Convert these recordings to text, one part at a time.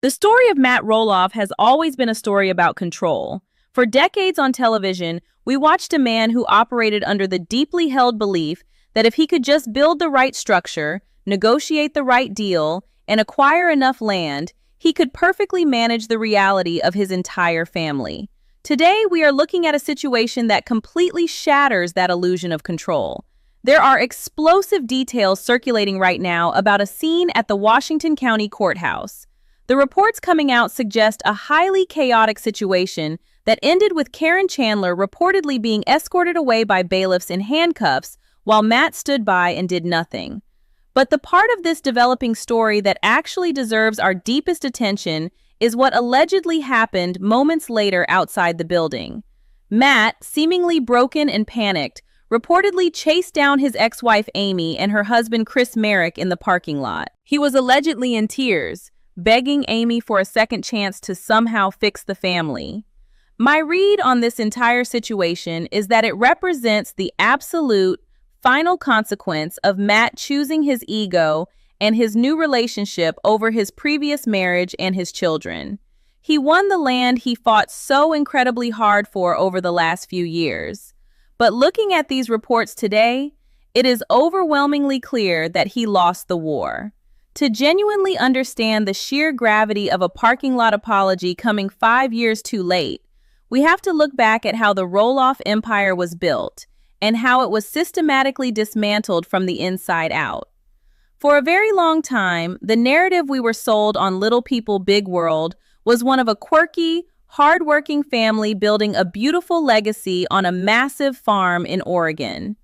The story of Matt Roloff has always been a story about control. For decades on television, we watched a man who operated under the deeply held belief that if he could just build the right structure, negotiate the right deal, and acquire enough land, he could perfectly manage the reality of his entire family. Today, we are looking at a situation that completely shatters that illusion of control. There are explosive details circulating right now about a scene at the Washington County Courthouse. The reports coming out suggest a highly chaotic situation that ended with Caryn Chandler reportedly being escorted away by bailiffs in handcuffs while Matt stood by and did nothing. But the part of this developing story that actually deserves our deepest attention is what allegedly happened moments later outside the building. Matt, seemingly broken and panicked, reportedly chased down his ex-wife Amy and her husband Chris Merrick in the parking lot. He was allegedly in tears, begging Amy for a second chance to somehow fix the family. My read on this entire situation is that it represents the absolute, final consequence of Matt choosing his ego and his new relationship over his previous marriage and his children. He won the land he fought so incredibly hard for over the last few years. But looking at these reports today, it is overwhelmingly clear that he lost the war. To genuinely understand the sheer gravity of a parking lot apology coming 5 years too late, we have to look back at how the Roloff empire was built and how it was systematically dismantled from the inside out. For a very long time, the narrative we were sold on Little People Big World was one of a quirky, hard-working family building a beautiful legacy on a massive farm in Oregon.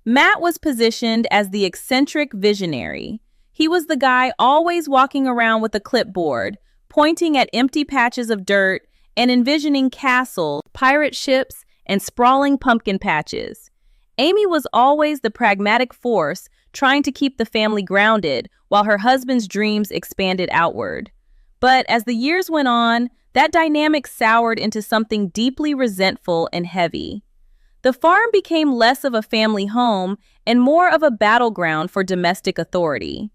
Matt was positioned as the eccentric visionary. He was the guy always walking around with a clipboard, pointing at empty patches of dirt and envisioning castles, pirate ships, and sprawling pumpkin patches. Amy was always the pragmatic force, trying to keep the family grounded while her husband's dreams expanded outward. But as the years went on, that dynamic soured into something deeply resentful and heavy. The farm became less of a family home and more of a battleground for domestic authority.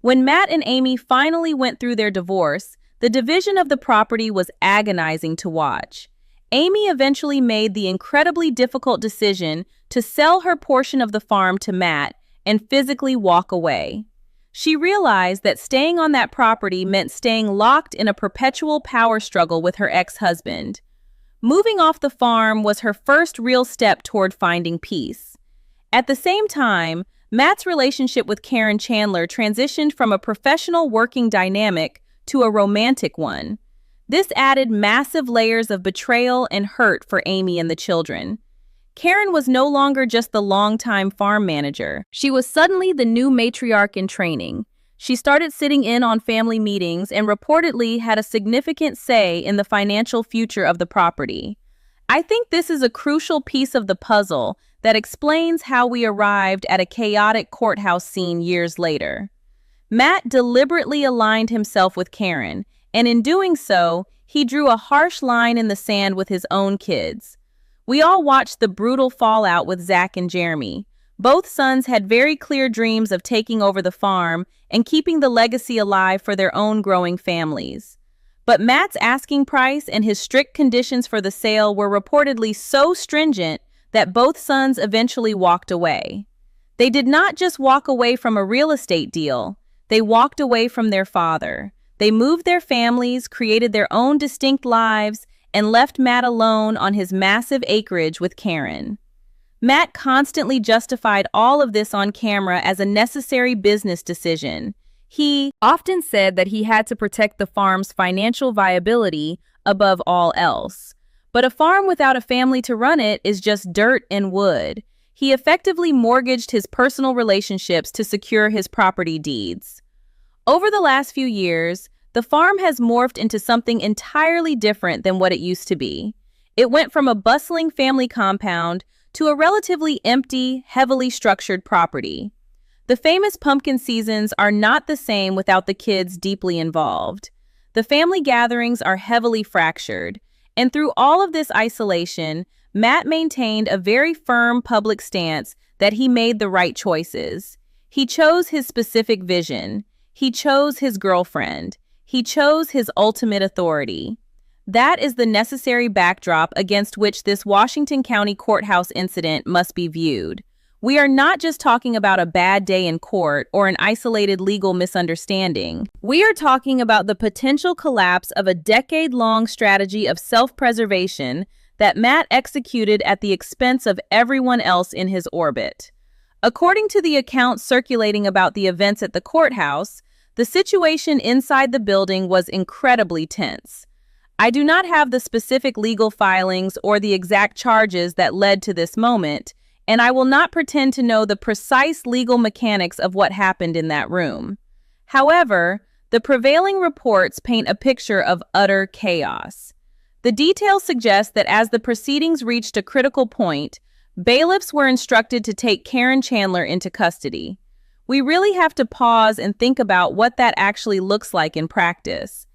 When Matt and Amy finally went through their divorce, the division of the property was agonizing to watch. Amy eventually made the incredibly difficult decision to sell her portion of the farm to Matt and physically walk away. She realized that staying on that property meant staying locked in a perpetual power struggle with her ex-husband. Moving off the farm was her first real step toward finding peace. At the same time, Matt's relationship with Caryn Chandler transitioned from a professional working dynamic to a romantic one. This added massive layers of betrayal and hurt for Amy and the children. Caryn was no longer just the longtime farm manager. She was suddenly the new matriarch in training. She started sitting in on family meetings and reportedly had a significant say in the financial future of the property. I think this is a crucial piece of the puzzle that explains how we arrived at a chaotic courthouse scene years later. Matt deliberately aligned himself with Caryn, and in doing so, he drew a harsh line in the sand with his own kids. We all watched the brutal fallout with Zach and Jeremy. Both sons had very clear dreams of taking over the farm and keeping the legacy alive for their own growing families. But Matt's asking price and his strict conditions for the sale were reportedly so stringent that both sons eventually walked away. They did not just walk away from a real estate deal, they walked away from their father. They moved their families, created their own distinct lives, and left Matt alone on his massive acreage with Caryn. Matt constantly justified all of this on camera as a necessary business decision. He often said that he had to protect the farm's financial viability above all else. But a farm without a family to run it is just dirt and wood. He effectively mortgaged his personal relationships to secure his property deeds. Over the last few years, the farm has morphed into something entirely different than what it used to be. It went from a bustling family compound to a relatively empty, heavily structured property. The famous pumpkin seasons are not the same without the kids deeply involved. The family gatherings are heavily fractured. And through all of this isolation, Matt maintained a very firm public stance that he made the right choices. He chose his specific vision. He chose his girlfriend. He chose his ultimate authority. That is the necessary backdrop against which this Washington County Courthouse incident must be viewed. We are not just talking about a bad day in court or an isolated legal misunderstanding. We are talking about the potential collapse of a decade-long strategy of self-preservation that Matt executed at the expense of everyone else in his orbit. According to the accounts circulating about the events at the courthouse, the situation inside the building was incredibly tense. I do not have the specific legal filings or the exact charges that led to this moment, and I will not pretend to know the precise legal mechanics of what happened in that room. However, the prevailing reports paint a picture of utter chaos. The details suggest that as the proceedings reached a critical point, bailiffs were instructed to take Caryn Chandler into custody. We really have to pause and think about what that actually looks like in practice.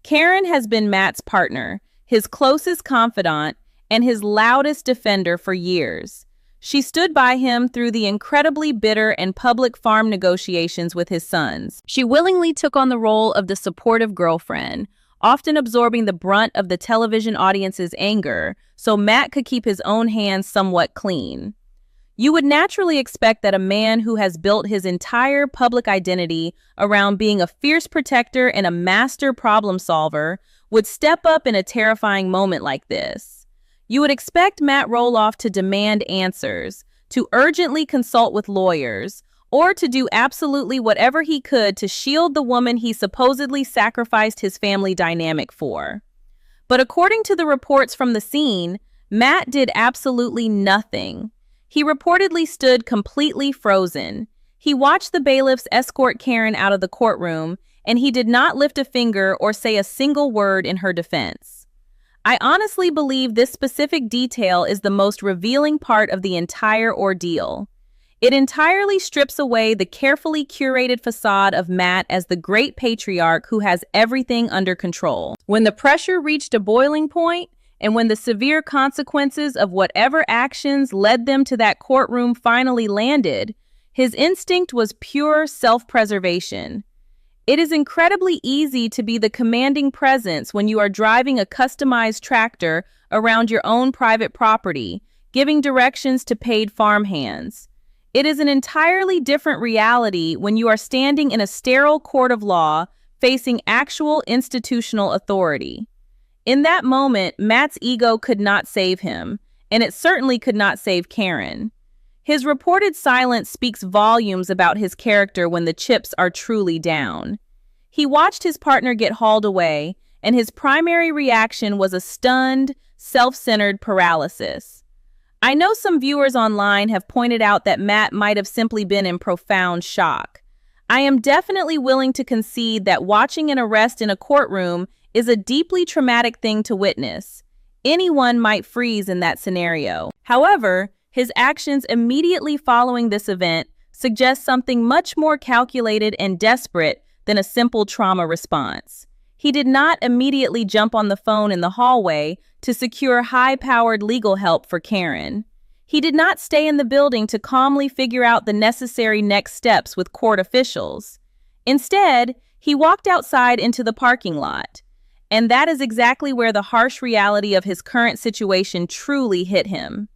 Caryn has been Matt's partner, his closest confidant, and his loudest defender for years. She stood by him through the incredibly bitter and public farm negotiations with his sons. She willingly took on the role of the supportive girlfriend, often absorbing the brunt of the television audience's anger so Matt could keep his own hands somewhat clean. You would naturally expect that a man who has built his entire public identity around being a fierce protector and a master problem solver would step up in a terrifying moment like this. You would expect Matt Roloff to demand answers, to urgently consult with lawyers, or to do absolutely whatever he could to shield the woman he supposedly sacrificed his family dynamic for. But according to the reports from the scene, Matt did absolutely nothing. He reportedly stood completely frozen. He watched the bailiffs escort Caryn out of the courtroom, and he did not lift a finger or say a single word in her defense. I honestly believe this specific detail is the most revealing part of the entire ordeal. It entirely strips away the carefully curated facade of Matt as the great patriarch who has everything under control. When the pressure reached a boiling point, and when the severe consequences of whatever actions led them to that courtroom finally landed, his instinct was pure self-preservation. It is incredibly easy to be the commanding presence when you are driving a customized tractor around your own private property, giving directions to paid farmhands. It is an entirely different reality when you are standing in a sterile court of law facing actual institutional authority. In that moment, Matt's ego could not save him, and it certainly could not save Caryn. His reported silence speaks volumes about his character when the chips are truly down. He watched his partner get hauled away, and his primary reaction was a stunned, self-centered paralysis. I know some viewers online have pointed out that Matt might have simply been in profound shock. I am definitely willing to concede that watching an arrest in a courtroom is a deeply traumatic thing to witness. Anyone might freeze in that scenario. However, his actions immediately following this event suggest something much more calculated and desperate than a simple trauma response. He did not immediately jump on the phone in the hallway to secure high-powered legal help for Caryn. He did not stay in the building to calmly figure out the necessary next steps with court officials. Instead, he walked outside into the parking lot. And that is exactly where the harsh reality of his current situation truly hit him.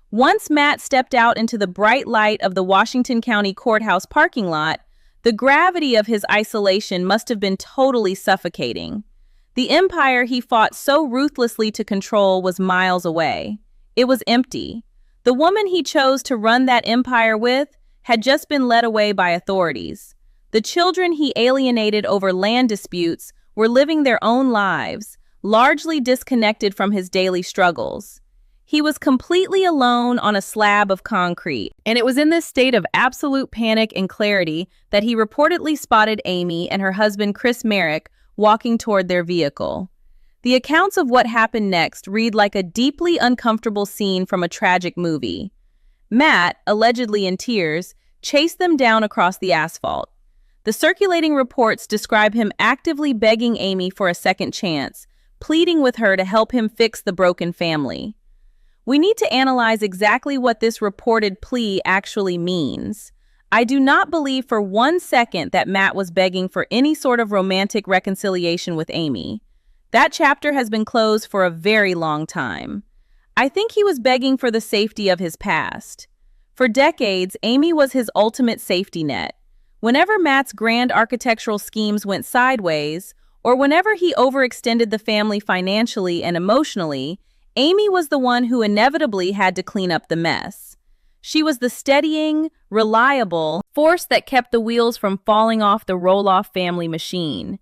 Once Matt stepped out into the bright light of the Washington County Courthouse parking lot, the gravity of his isolation must have been totally suffocating. The empire he fought so ruthlessly to control was miles away. It was empty. The woman he chose to run that empire with had just been led away by authorities. The children he alienated over land disputes were living their own lives, largely disconnected from his daily struggles. He was completely alone on a slab of concrete, and it was in this state of absolute panic and clarity that he reportedly spotted Amy and her husband Chris Merrick walking toward their vehicle. The accounts of what happened next read like a deeply uncomfortable scene from a tragic movie. Matt, allegedly in tears, chased them down across the asphalt. The circulating reports describe him actively begging Amy for a second chance, pleading with her to help him fix the broken family. We need to analyze exactly what this reported plea actually means. I do not believe for 1 second that Matt was begging for any sort of romantic reconciliation with Amy. That chapter has been closed for a very long time. I think he was begging for the safety of his past. For decades, Amy was his ultimate safety net. Whenever Matt's grand architectural schemes went sideways, or whenever he overextended the family financially and emotionally, Amy was the one who inevitably had to clean up the mess. She was the steadying, reliable force that kept the wheels from falling off the Roloff family machine.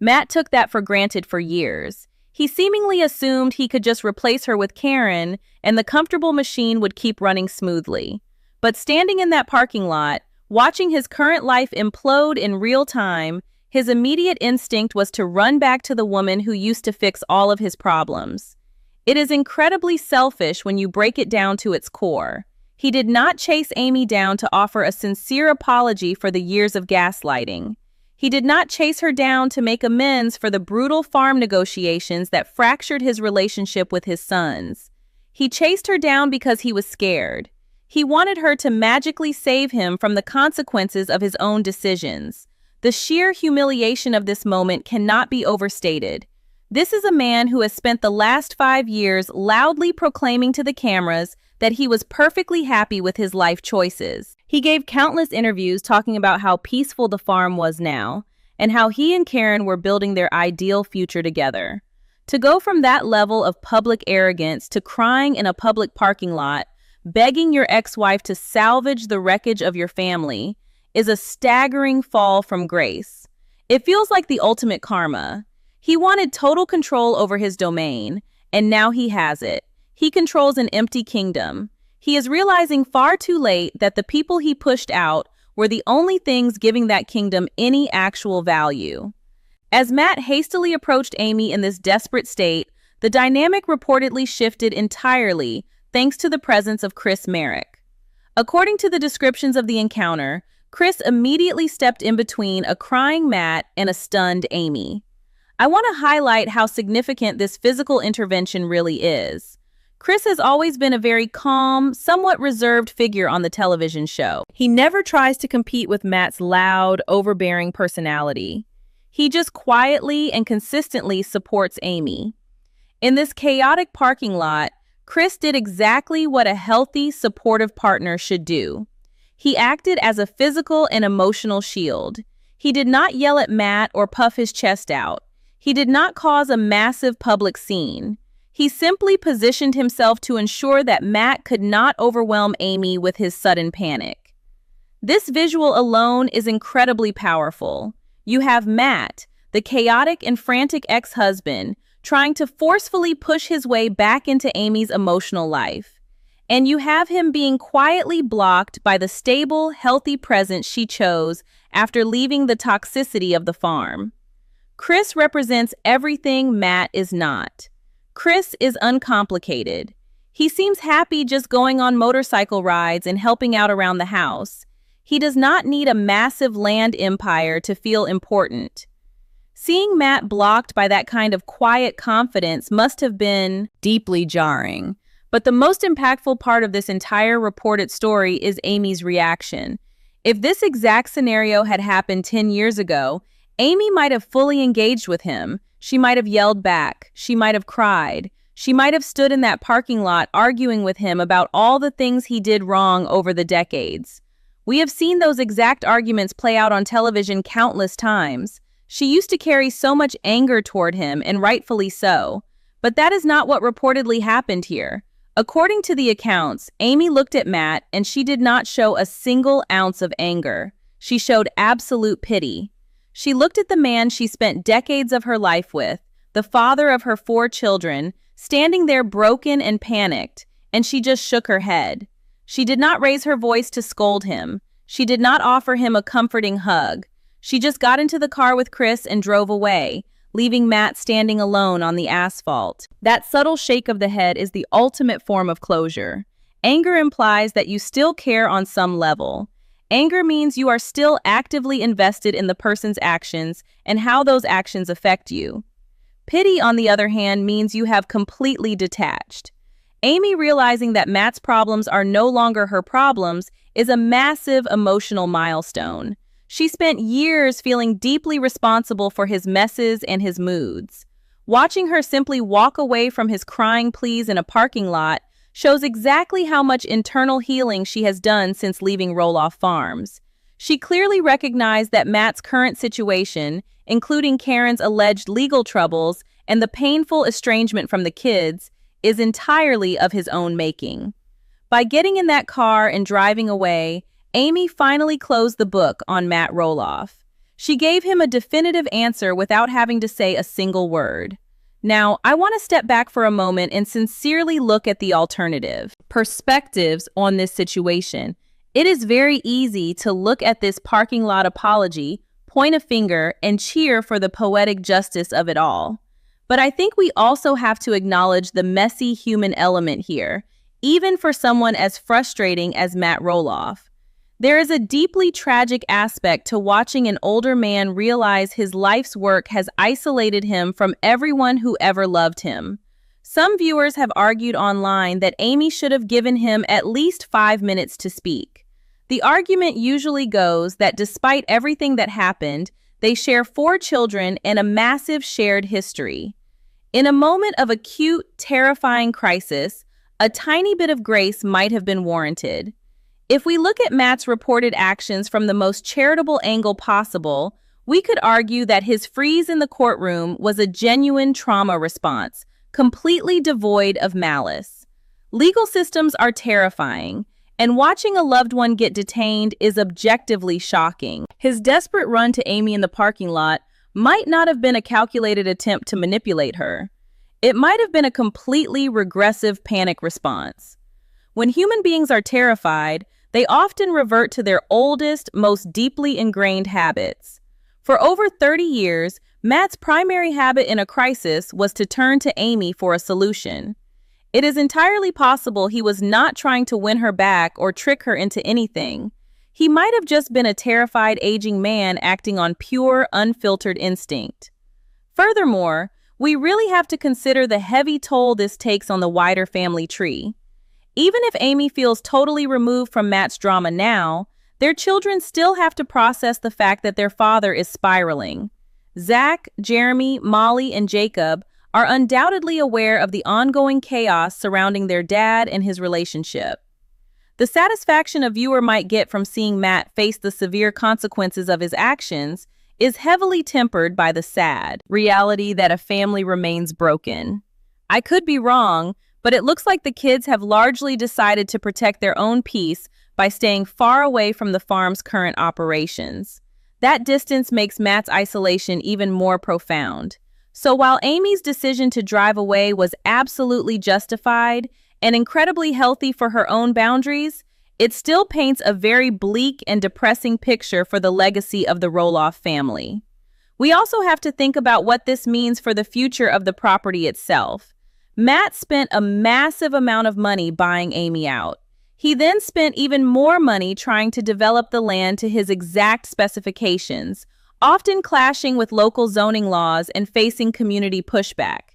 Matt took that for granted for years. He seemingly assumed he could just replace her with Caryn and the comfortable machine would keep running smoothly. But standing in that parking lot, watching his current life implode in real time, his immediate instinct was to run back to the woman who used to fix all of his problems. It is incredibly selfish when you break it down to its core. He did not chase Amy down to offer a sincere apology for the years of gaslighting. He did not chase her down to make amends for the brutal farm negotiations that fractured his relationship with his sons. He chased her down because he was scared. He wanted her to magically save him from the consequences of his own decisions. The sheer humiliation of this moment cannot be overstated. This is a man who has spent the last 5 years loudly proclaiming to the cameras that he was perfectly happy with his life choices. He gave countless interviews talking about how peaceful the farm was now, and how he and Caryn were building their ideal future together. To go from that level of public arrogance to crying in a public parking lot, begging your ex-wife to salvage the wreckage of your family, is a staggering fall from grace. It feels like the ultimate karma. He wanted total control over his domain, and now he has it. He controls an empty kingdom. He is realizing far too late that the people he pushed out were the only things giving that kingdom any actual value. As Matt hastily approached Amy in this desperate state, the dynamic reportedly shifted entirely thanks to the presence of Chris Merrick. According to the descriptions of the encounter, Chris immediately stepped in between a crying Matt and a stunned Amy. I want to highlight how significant this physical intervention really is. Chris has always been a very calm, somewhat reserved figure on the television show. He never tries to compete with Matt's loud, overbearing personality. He just quietly and consistently supports Amy. In this chaotic parking lot, Chris did exactly what a healthy, supportive partner should do. He acted as a physical and emotional shield. He did not yell at Matt or puff his chest out. He did not cause a massive public scene. He simply positioned himself to ensure that Matt could not overwhelm Amy with his sudden panic. This visual alone is incredibly powerful. You have Matt, the chaotic and frantic ex-husband, trying to forcefully push his way back into Amy's emotional life. And you have him being quietly blocked by the stable, healthy presence she chose after leaving the toxicity of the farm. Chris represents everything Matt is not. Chris is uncomplicated. He seems happy just going on motorcycle rides and helping out around the house. He does not need a massive land empire to feel important. Seeing Matt blocked by that kind of quiet confidence must have been deeply jarring. But the most impactful part of this entire reported story is Amy's reaction. If this exact scenario had happened 10 years ago, Amy might have fully engaged with him. She might have yelled back. She might have cried. She might have stood in that parking lot arguing with him about all the things he did wrong over the decades. We have seen those exact arguments play out on television countless times. She used to carry so much anger toward him, and rightfully so. But that is not what reportedly happened here. According to the accounts, Amy looked at Matt and she did not show a single ounce of anger. She showed absolute pity. She looked at the man she spent decades of her life with, the father of her 4 children, standing there broken and panicked, and she just shook her head. She did not raise her voice to scold him. She did not offer him a comforting hug. She just got into the car with Chris and drove away, leaving Matt standing alone on the asphalt. That subtle shake of the head is the ultimate form of closure. Anger implies that you still care on some level. Anger means you are still actively invested in the person's actions and how those actions affect you. Pity, on the other hand, means you have completely detached. Amy realizing that Matt's problems are no longer her problems is a massive emotional milestone. She spent years feeling deeply responsible for his messes and his moods. Watching her simply walk away from his crying pleas in a parking lot shows exactly how much internal healing she has done since leaving Roloff Farms. She clearly recognized that Matt's current situation, including Caryn's alleged legal troubles and the painful estrangement from the kids, is entirely of his own making. By getting in that car and driving away, Amy finally closed the book on Matt Roloff. She gave him a definitive answer without having to say a single word. Now, I want to step back for a moment and sincerely look at the alternative perspectives on this situation. It is very easy to look at this parking lot apology, point a finger, and cheer for the poetic justice of it all. But I think we also have to acknowledge the messy human element here, even for someone as frustrating as Matt Roloff. There is a deeply tragic aspect to watching an older man realize his life's work has isolated him from everyone who ever loved him. Some viewers have argued online that Amy should have given him at least 5 minutes to speak. The argument usually goes that despite everything that happened, they share 4 children and a massive shared history. In a moment of acute, terrifying crisis, a tiny bit of grace might have been warranted. If we look at Matt's reported actions from the most charitable angle possible, we could argue that his freeze in the courtroom was a genuine trauma response, completely devoid of malice. Legal systems are terrifying, and watching a loved one get detained is objectively shocking. His desperate run to Amy in the parking lot might not have been a calculated attempt to manipulate her. It might have been a completely regressive panic response. When human beings are terrified, they often revert to their oldest, most deeply ingrained habits. For over 30 years, Matt's primary habit in a crisis was to turn to Amy for a solution. It is entirely possible he was not trying to win her back or trick her into anything. He might have just been a terrified aging man acting on pure, unfiltered instinct. Furthermore, we really have to consider the heavy toll this takes on the wider family tree. Even if Amy feels totally removed from Matt's drama now, their children still have to process the fact that their father is spiraling. Zach, Jeremy, Molly, and Jacob are undoubtedly aware of the ongoing chaos surrounding their dad and his relationship. The satisfaction a viewer might get from seeing Matt face the severe consequences of his actions is heavily tempered by the sad reality that a family remains broken. I could be wrong, but it looks like the kids have largely decided to protect their own peace by staying far away from the farm's current operations. That distance makes Matt's isolation even more profound. So while Amy's decision to drive away was absolutely justified and incredibly healthy for her own boundaries, it still paints a very bleak and depressing picture for the legacy of the Roloff family. We also have to think about what this means for the future of the property itself. Matt spent a massive amount of money buying Amy out. He then spent even more money trying to develop the land to his exact specifications, often clashing with local zoning laws and facing community pushback.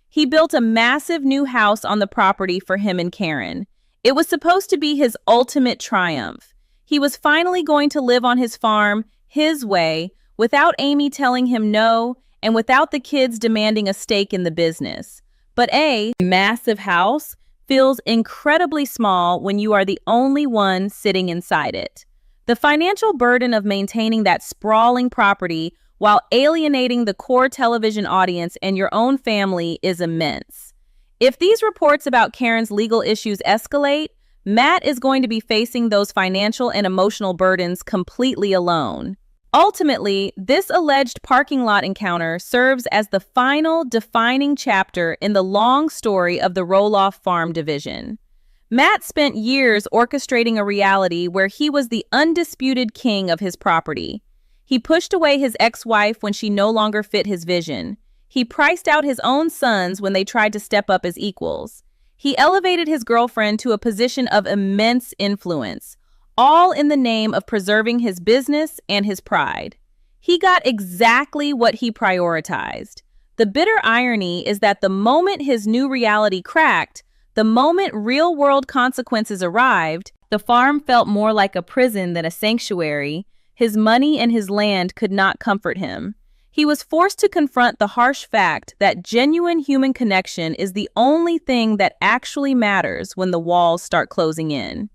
He built a massive new house on the property for him and Caryn. It was supposed to be his ultimate triumph. He was finally going to live on his farm, his way, without Amy telling him no, and without the kids demanding a stake in the business. But a massive house feels incredibly small when you are the only one sitting inside it. The financial burden of maintaining that sprawling property while alienating the core television audience and your own family is immense. If these reports about Caryn's legal issues escalate, Matt is going to be facing those financial and emotional burdens completely alone. Ultimately, this alleged parking lot encounter serves as the final defining chapter in the long story of the Roloff Farm division. Matt spent years orchestrating a reality where he was the undisputed king of his property. He pushed away his ex-wife when she no longer fit his vision. He priced out his own sons when they tried to step up as equals. He elevated his girlfriend to a position of immense influence, all in the name of preserving his business and his pride. He got exactly what he prioritized. The bitter irony is that the moment his new reality cracked, The moment real-world consequences arrived, the farm felt more like a prison than a sanctuary. His money and his land could not comfort him. He was forced to confront the harsh fact that genuine human connection is the only thing that actually matters when the walls start closing in.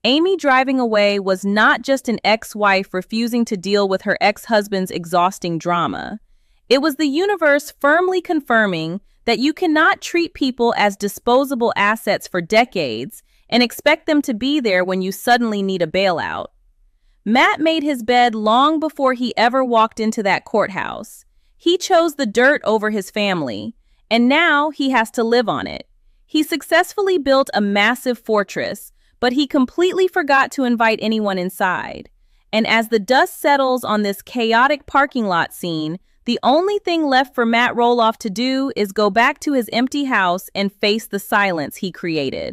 Amy driving away was not just an ex-wife refusing to deal with her ex-husband's exhausting drama. It was the universe firmly confirming that you cannot treat people as disposable assets for decades and expect them to be there when you suddenly need a bailout. Matt made his bed long before he ever walked into that courthouse. He chose the dirt over his family, and now he has to live on it. He successfully built a massive fortress, but he completely forgot to invite anyone inside. And as the dust settles on this chaotic parking lot scene, the only thing left for Matt Roloff to do is go back to his empty house and face the silence he created.